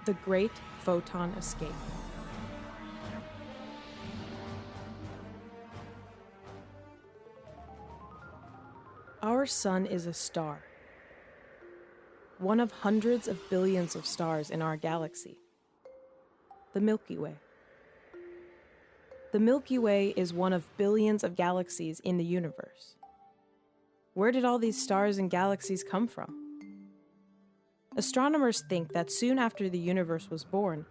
The Great Photon Escape. Our sun is a star, one of hundreds of billions of stars in our galaxy, the Milky Way. The Milky Way is one of billions of galaxies in the universe. Where did all these stars and galaxies come from? Astronomers think that soon after the universe was born,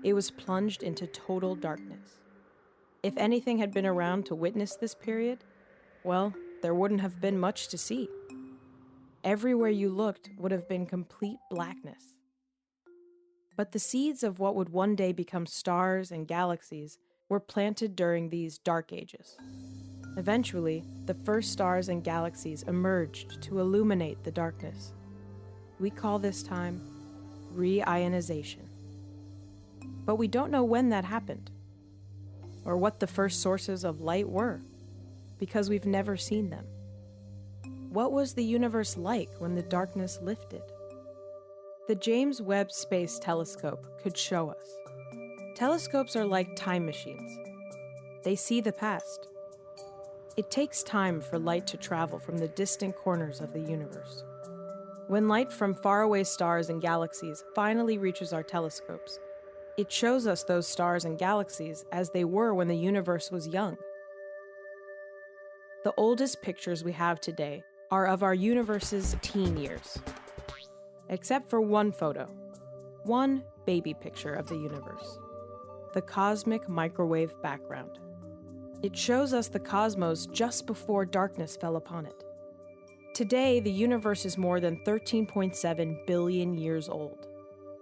it was plunged into total darkness. If anything had been around to witness this period, well, there wouldn't have been much to see. Everywhere you looked would have been complete blackness. But the seeds of what would one day become stars and galaxies were planted during these dark ages. Eventually, the first stars and galaxies emerged to illuminate the darkness. We call this time reionization. But we don't know when that happened, or what the first sources of light were, because we've never seen them. What was the universe like when the darkness lifted? The James Webb Space Telescope could show us. Telescopes are like time machines. They see the past. It takes time for light to travel from the distant corners of the universe. When light from faraway stars and galaxies finally reaches our telescopes, it shows us those stars and galaxies as they were when the universe was young. The oldest pictures we have today are of our universe's teen years, except for one photo, one baby picture of the universe, the cosmic microwave background. It shows us the cosmos just before darkness fell upon it. Today, the universe is more than 13.7 billion years old,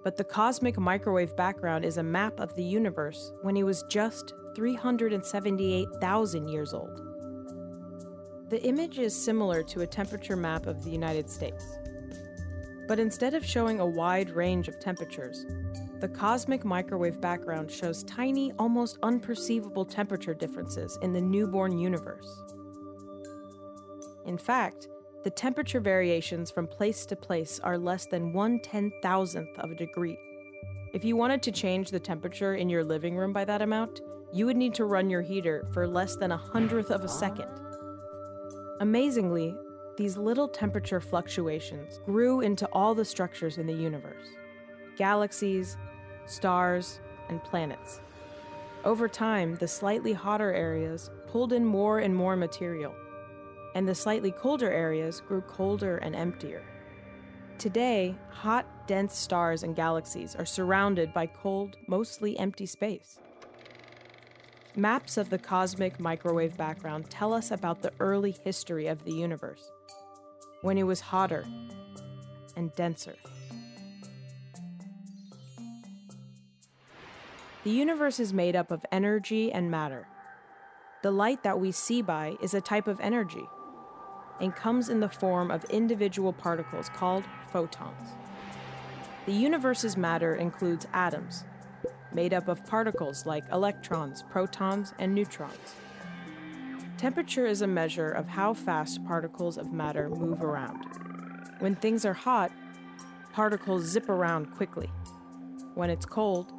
but the cosmic microwave background is a map of the universe when it was just 378,000 years old. The image is similar to a temperature map of the United States. But instead of showing a wide range of temperatures, the cosmic microwave background shows tiny, almost unperceivable temperature differences in the newborn universe. In fact, the temperature variations from place to place are less than 1/10,000th of a degree. If you wanted to change the temperature in your living room by that amount, you would need to run your heater for less than 100th of a second. Amazingly, these little temperature fluctuations grew into all the structures in the universe: galaxies, stars, and planets. Over time, the slightly hotter areas pulled in more and more material, and the slightly colder areas grew colder and emptier. Today, hot, dense stars and galaxies are surrounded by cold, mostly empty space. Maps of the cosmic microwave background tell us about the early history of the universe, when it was hotter and denser. The universe is made up of energy and matter. The light that we see by is a type of energy and comes in the form of individual particles called photons. The universe's matter includes atoms, made up of particles like electrons, protons, and neutrons. Temperature is a measure of how fast particles of matter move around. When things are hot, particles zip around quickly. When it's cold,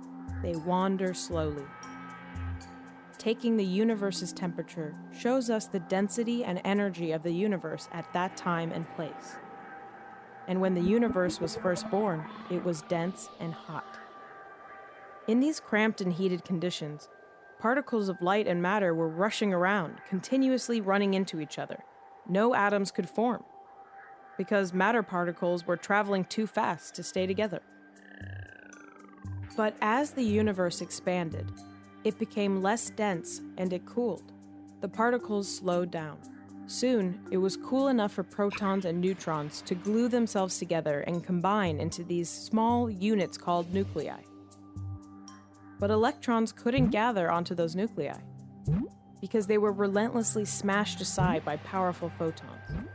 they wander slowly. Taking the universe's temperature shows us the density and energy of the universe at that time and place. And when the universe was first born, it was dense and hot. In these cramped and heated conditions, particles of light and matter were rushing around, continuously running into each other. No atoms could form, because matter particles were traveling too fast to stay together. But as the universe expanded, it became less dense and it cooled. The particles slowed down. Soon, it was cool enough for protons and neutrons to glue themselves together and combine into these small units called nuclei. But electrons couldn't gather onto those nuclei because they were relentlessly smashed aside by powerful photons.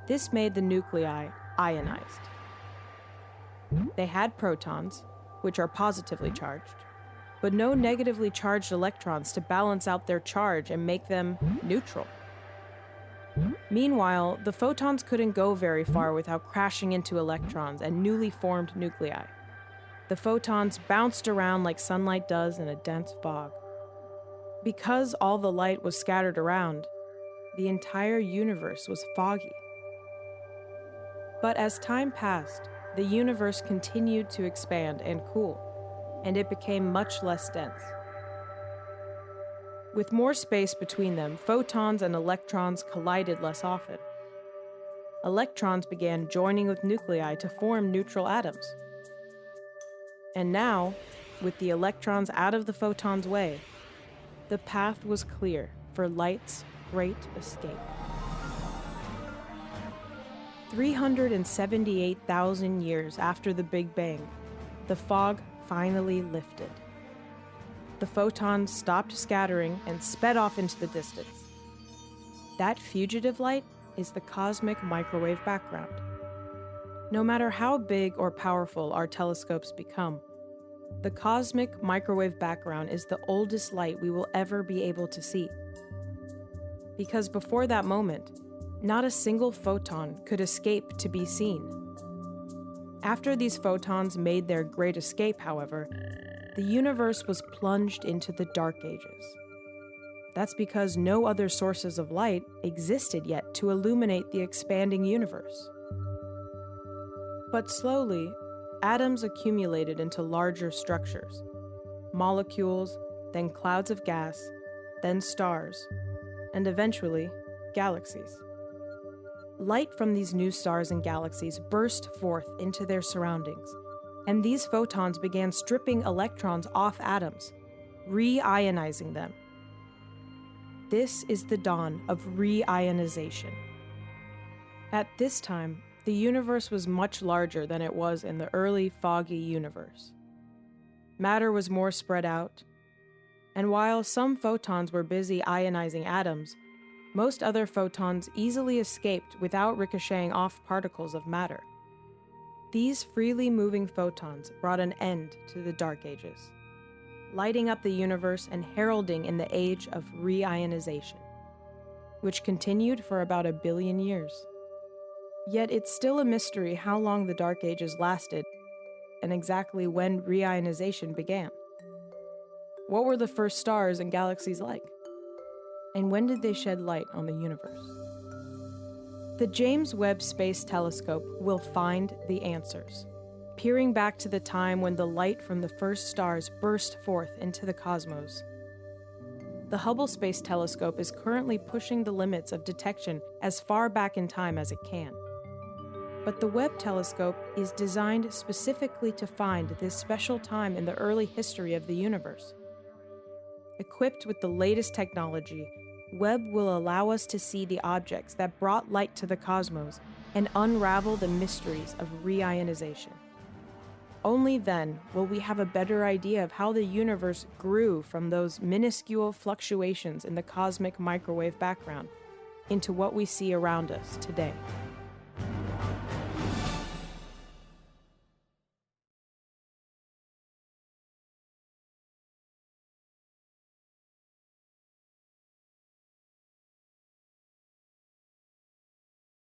This made the nuclei ionized. They had protons, which are positively charged, but no negatively charged electrons to balance out their charge and make them neutral. Meanwhile, the photons couldn't go very far without crashing into electrons and newly formed nuclei. The photons bounced around like sunlight does in a dense fog. Because all the light was scattered around, the entire universe was foggy. But as time passed, the universe continued to expand and cool, and it became much less dense. With more space between them, photons and electrons collided less often. Electrons began joining with nuclei to form neutral atoms. And now, with the electrons out of the photons' way, the path was clear for light's great escape. 378,000 years after the Big Bang, the fog finally lifted. The photons stopped scattering and sped off into the distance. That fugitive light is the cosmic microwave background. No matter how big or powerful our telescopes become, the cosmic microwave background is the oldest light we will ever be able to see. Because before that moment, not a single photon could escape to be seen. After these photons made their great escape, however, the universe was plunged into the Dark Ages. That's because no other sources of light existed yet to illuminate the expanding universe. But slowly, atoms accumulated into larger structures, molecules, then clouds of gas, then stars, and eventually, galaxies. Light from these new stars and galaxies burst forth into their surroundings, and these photons began stripping electrons off atoms, re-ionizing them. This is the dawn of re-ionization. At this time, the universe was much larger than it was in the early foggy universe. Matter was more spread out, and while some photons were busy ionizing atoms, most other photons easily escaped without ricocheting off particles of matter. These freely moving photons brought an end to the Dark Ages, lighting up the universe and heralding in the age of re-ionization, which continued for about 1 billion years. Yet it's still a mystery how long the Dark Ages lasted and exactly when re-ionization began. What were the first stars and galaxies like? And when did they shed light on the universe? The James Webb Space Telescope will find the answers, peering back to the time when the light from the first stars burst forth into the cosmos. The Hubble Space Telescope is currently pushing the limits of detection as far back in time as it can. But the Webb telescope is designed specifically to find this special time in the early history of the universe. Equipped with the latest technology, Webb will allow us to see the objects that brought light to the cosmos and unravel the mysteries of re-ionization. Only then will we have a better idea of how the universe grew from those minuscule fluctuations in the cosmic microwave background into what we see around us today.